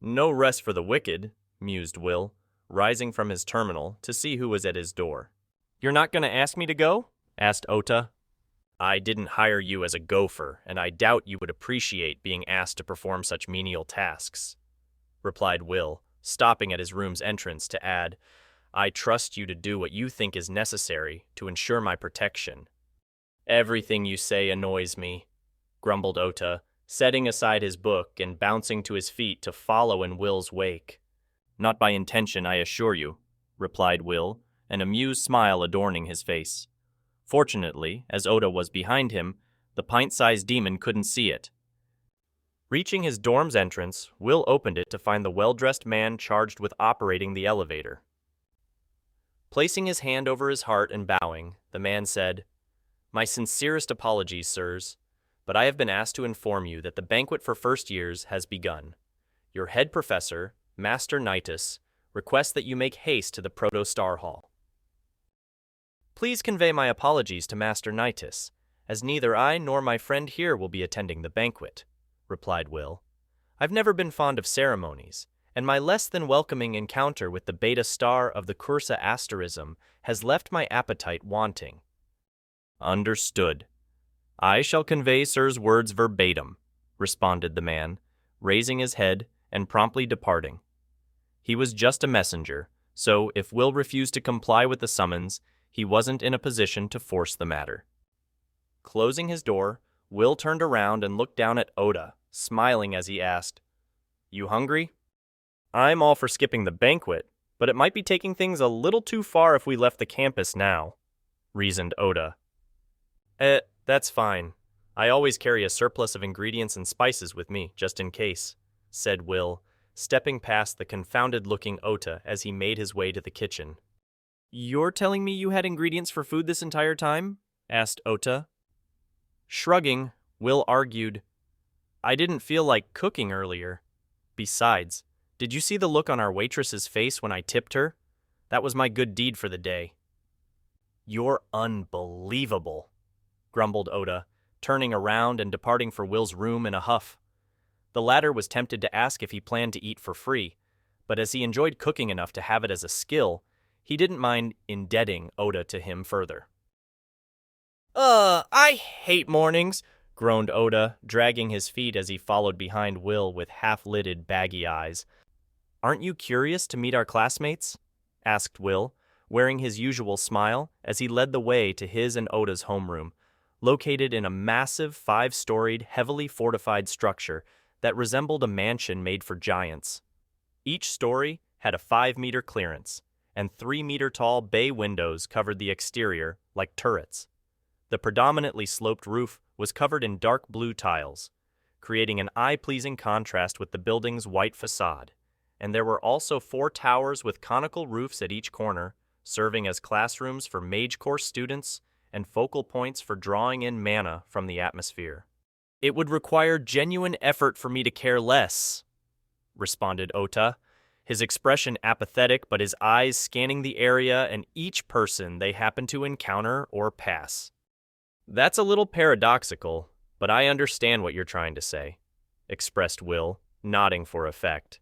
No rest for the wicked, mused Will, rising from his terminal to see who was at his door. You're not going to ask me to go? Asked Ota. I didn't hire you as a gopher, and I doubt you would appreciate being asked to perform such menial tasks, replied Will, stopping at his room's entrance to add, I trust you to do what you think is necessary to ensure my protection. Everything you say annoys me, grumbled Ota, setting aside his book and bouncing to his feet to follow in Will's wake. Not by intention, I assure you, replied Will, an amused smile adorning his face. Fortunately, as Ota was behind him, the pint-sized demon couldn't see it. Reaching his dorm's entrance, Will opened it to find the well-dressed man charged with operating the elevator. Placing his hand over his heart and bowing, the man said, My sincerest apologies, sirs, but I have been asked to inform you that the banquet for first years has begun. Your head professor, Master Knightus, requests that you make haste to the Proto-Star Hall. Please convey my apologies to Master Knightus, as neither I nor my friend here will be attending the banquet, replied Will. I've never been fond of ceremonies, and my less than welcoming encounter with the Beta Star of the Cursa Asterism has left my appetite wanting. Understood. I shall convey Sir's words verbatim, responded the man, raising his head and promptly departing. He was just a messenger, so if Will refused to comply with the summons, he wasn't in a position to force the matter. Closing his door, Will turned around and looked down at Ota, smiling as he asked, You hungry? I'm all for skipping the banquet, but it might be taking things a little too far if we left the campus now, reasoned Ota. That's fine. I always carry a surplus of ingredients and spices with me, just in case, said Will, stepping past the confounded-looking Ota as he made his way to the kitchen. You're telling me you had ingredients for food this entire time? Asked Ota. Shrugging, Will argued, I didn't feel like cooking earlier. Besides, did you see the look on our waitress's face when I tipped her? That was my good deed for the day. You're unbelievable, grumbled Ota, turning around and departing for Will's room in a huff. The latter was tempted to ask if he planned to eat for free, but as he enjoyed cooking enough to have it as a skill, he didn't mind indebting Ota to him further. I hate mornings, groaned Ota, dragging his feet as he followed behind Will with half-lidded, baggy eyes. Aren't you curious to meet our classmates? Asked Will, wearing his usual smile as he led the way to his and Ota's homeroom, located in a massive 5-storied, heavily fortified structure that resembled a mansion made for giants. Each story had a 5-meter clearance, and 3-meter-tall bay windows covered the exterior like turrets. The predominantly sloped roof was covered in dark blue tiles, creating an eye-pleasing contrast with the building's white facade, and there were also 4 towers with conical roofs at each corner, serving as classrooms for mage course students and focal points for drawing in mana from the atmosphere. It would require genuine effort for me to care less, responded Ota, his expression apathetic but his eyes scanning the area and each person they happened to encounter or pass. That's a little paradoxical, but I understand what you're trying to say, expressed Will, nodding for effect.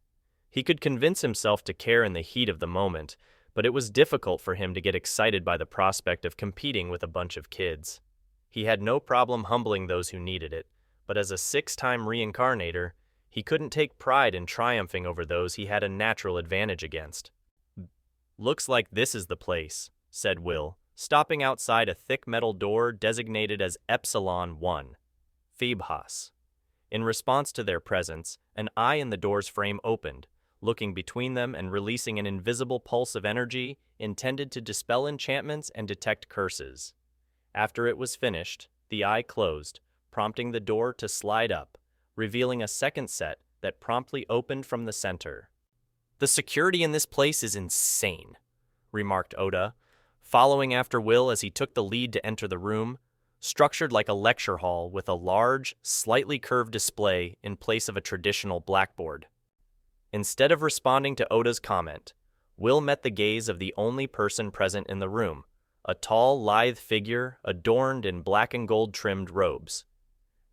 He could convince himself to care in the heat of the moment, but it was difficult for him to get excited by the prospect of competing with a bunch of kids. He had no problem humbling those who needed it, but as a 6-time reincarnator, he couldn't take pride in triumphing over those he had a natural advantage against. Looks like this is the place, said Will, stopping outside a thick metal door designated as Epsilon 1, Phoebhas. In response to their presence, an eye in the door's frame opened, looking between them and releasing an invisible pulse of energy intended to dispel enchantments and detect curses. After it was finished, the eye closed, prompting the door to slide up, revealing a second set that promptly opened from the center. The security in this place is insane, remarked Ota, following after Will as he took the lead to enter the room, structured like a lecture hall with a large, slightly curved display in place of a traditional blackboard. Instead of responding to Ota's comment, Will met the gaze of the only person present in the room, a tall, lithe figure adorned in black and gold trimmed robes.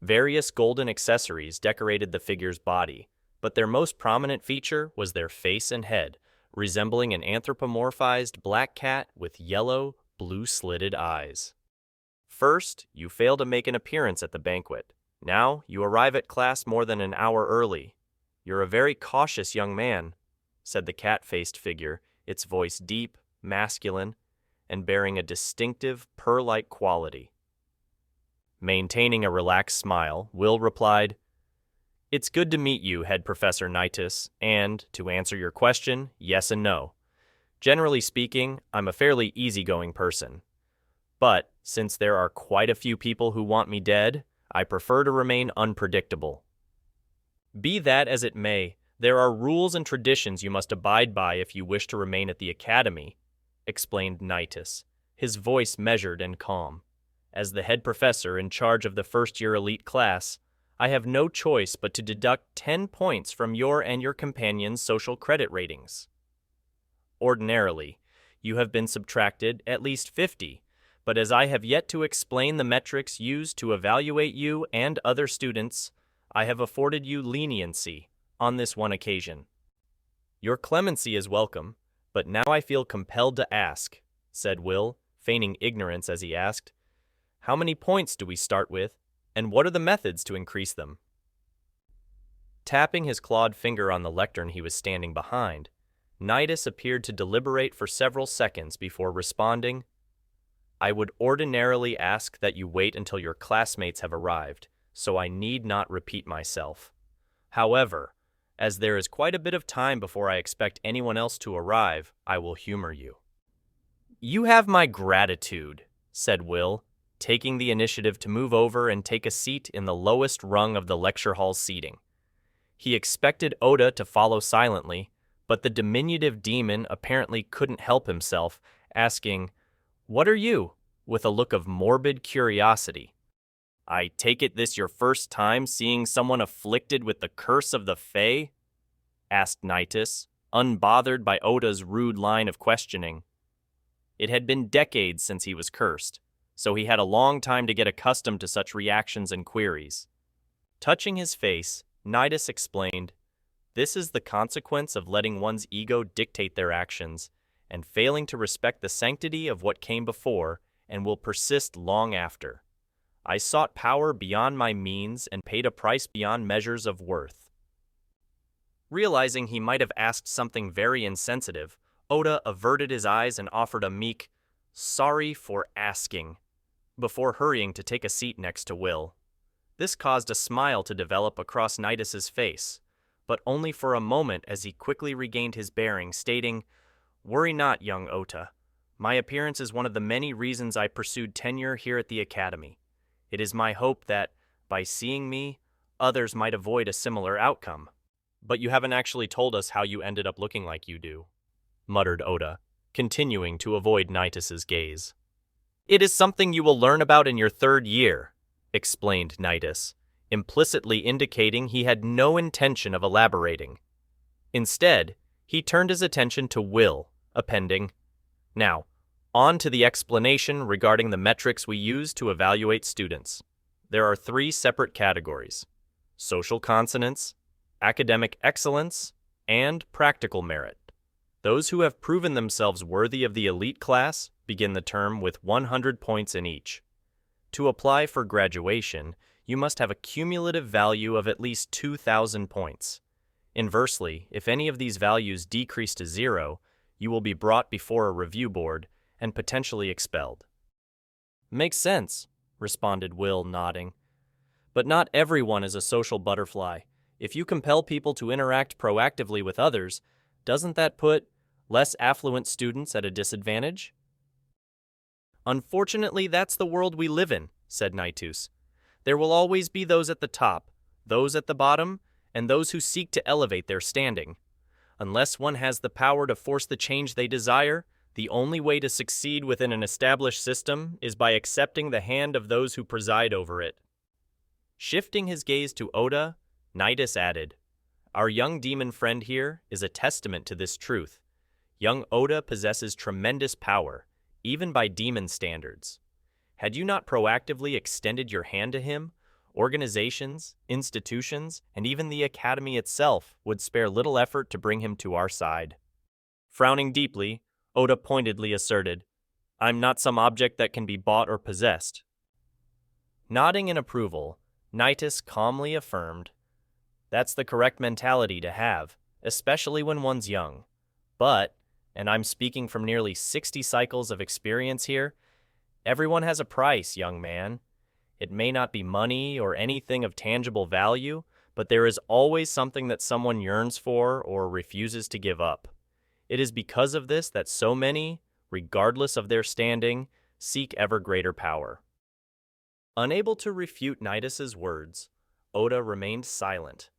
Various golden accessories decorated the figure's body, but their most prominent feature was their face and head, resembling an anthropomorphized black cat with yellow, blue-slitted eyes. First, you fail to make an appearance at the banquet. Now, you arrive at class more than an hour early. You're a very cautious young man, said the cat-faced figure, its voice deep, masculine, and bearing a distinctive, purr-like quality. Maintaining a relaxed smile, Will replied, "It's good to meet you, Head Professor Nitus, and, to answer your question, yes and no. Generally speaking, I'm a fairly easygoing person. But, since there are quite a few people who want me dead, I prefer to remain unpredictable." "Be that as it may, there are rules and traditions you must abide by if you wish to remain at the academy," explained Nitus, his voice measured and calm. "As the head professor in charge of the first-year elite class, I have no choice but to deduct 10 points from your and your companions' social credit ratings. Ordinarily, you have been subtracted at least 50, but as I have yet to explain the metrics used to evaluate you and other students, I have afforded you leniency on this one occasion. Your clemency is welcome, but now I feel compelled to ask," said Will, feigning ignorance as he asked, "how many points do we start with, and what are the methods to increase them?" Tapping his clawed finger on the lectern he was standing behind, Nitus appeared to deliberate for several seconds before responding, "I would ordinarily ask that you wait until your classmates have arrived, so I need not repeat myself. However, as there is quite a bit of time before I expect anyone else to arrive, I will humor you." "You have my gratitude," said Will, taking the initiative to move over and take a seat in the lowest rung of the lecture hall's seating. He expected Oda to follow silently, but the diminutive demon apparently couldn't help himself, asking, "What are you?" with a look of morbid curiosity. "I take it this your first time seeing someone afflicted with the curse of the Fae?" asked Nitus, unbothered by Oda's rude line of questioning. It had been decades since he was cursed, so he had a long time to get accustomed to such reactions and queries. Touching his face, Nitus explained, "This is the consequence of letting one's ego dictate their actions, and failing to respect the sanctity of what came before and will persist long after. I sought power beyond my means and paid a price beyond measures of worth." Realizing he might have asked something very insensitive, Oda averted his eyes and offered a meek, "Sorry for asking," before hurrying to take a seat next to Will. This caused a smile to develop across Nitus's face, but only for a moment as he quickly regained his bearings, stating, "Worry not, young Ota. My appearance is one of the many reasons I pursued tenure here at the Academy. It is my hope that, by seeing me, others might avoid a similar outcome." "But you haven't actually told us how you ended up looking like you do," muttered Oda, continuing to avoid Nitus's gaze. "It is something you will learn about in your third year," explained Nitus, implicitly indicating he had no intention of elaborating. Instead, he turned his attention to Will, appending, "Now, on to the explanation regarding the metrics we use to evaluate students. There are 3 separate categories: social consonance, academic excellence, and practical merit. Those who have proven themselves worthy of the elite class begin the term with 100 points in each. To apply for graduation, you must have a cumulative value of at least 2,000 points. Inversely, if any of these values decrease to 0, you will be brought before a review board and potentially expelled." "Makes sense," responded Will, nodding. "But not everyone is a social butterfly. If you compel people to interact proactively with others, doesn't that put less affluent students at a disadvantage?" "Unfortunately, that's the world we live in," said Nitus. "There will always be those at the top, those at the bottom, and those who seek to elevate their standing. Unless one has the power to force the change they desire, the only way to succeed within an established system is by accepting the hand of those who preside over it." Shifting his gaze to Oda, Nitus added, "Our young demon friend here is a testament to this truth. Young Oda possesses tremendous power, even by demon standards. Had you not proactively extended your hand to him, Organizations, institutions, and even the academy itself would spare little effort to bring him to our side. Frowning deeply, Oda pointedly asserted, "I'm not some object that can be bought or possessed." Nodding in approval, Naitis calmly affirmed, "That's the correct mentality to have, especially when one's young. But, and I'm speaking from nearly 60 cycles of experience here, everyone has a price, young man. It may not be money or anything of tangible value, but there is always something that someone yearns for or refuses to give up. It is because of this that so many, regardless of their standing, seek ever greater power." Unable to refute Naitis's words, Oda remained silent.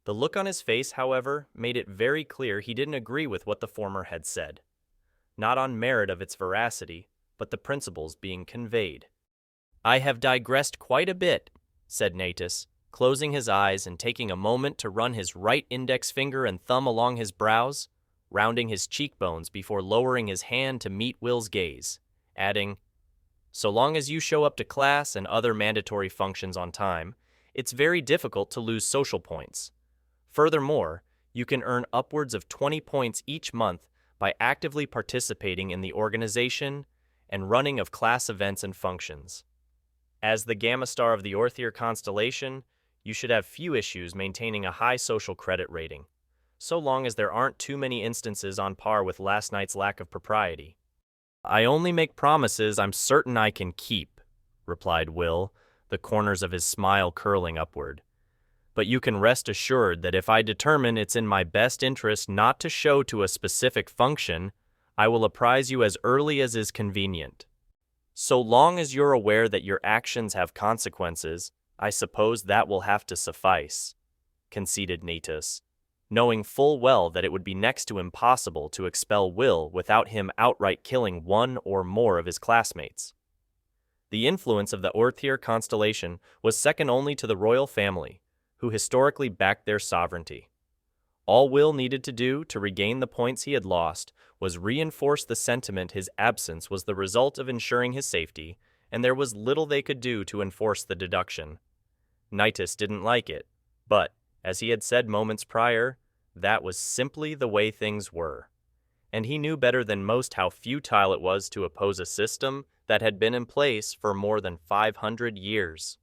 The look on his face, however, made it very clear he didn't agree with what the former had said. Not on merit of its veracity, but the principles being conveyed. "I have digressed quite a bit," said Naitis, closing his eyes and taking a moment to run his right index finger and thumb along his brows, rounding his cheekbones before lowering his hand to meet Will's gaze, adding, "So long as you show up to class and other mandatory functions on time, it's very difficult to lose social points. Furthermore, you can earn upwards of 20 points each month by actively participating in the organization and running of class events and functions. As the Gamma Star of the Orthier constellation, you should have few issues maintaining a high social credit rating, so long as there aren't too many instances on par with last night's lack of propriety." "I only make promises I'm certain I can keep," replied Will, the corners of his smile curling upward. "But you can rest assured that if I determine it's in my best interest not to show to a specific function, I will apprise you as early as is convenient. So long as you're aware that your actions have consequences, I suppose that will have to suffice," conceded Naitis, knowing full well that it would be next to impossible to expel Will without him outright killing one or more of his classmates. The influence of the Orthier constellation was second only to the royal family, who historically backed their sovereignty. All Will needed to do to regain the points he had lost was reinforce the sentiment his absence was the result of ensuring his safety, and there was little they could do to enforce the deduction. Naitis didn't like it, but, as he had said moments prior, that was simply the way things were. And he knew better than most how futile it was to oppose a system that had been in place for more than 500 years.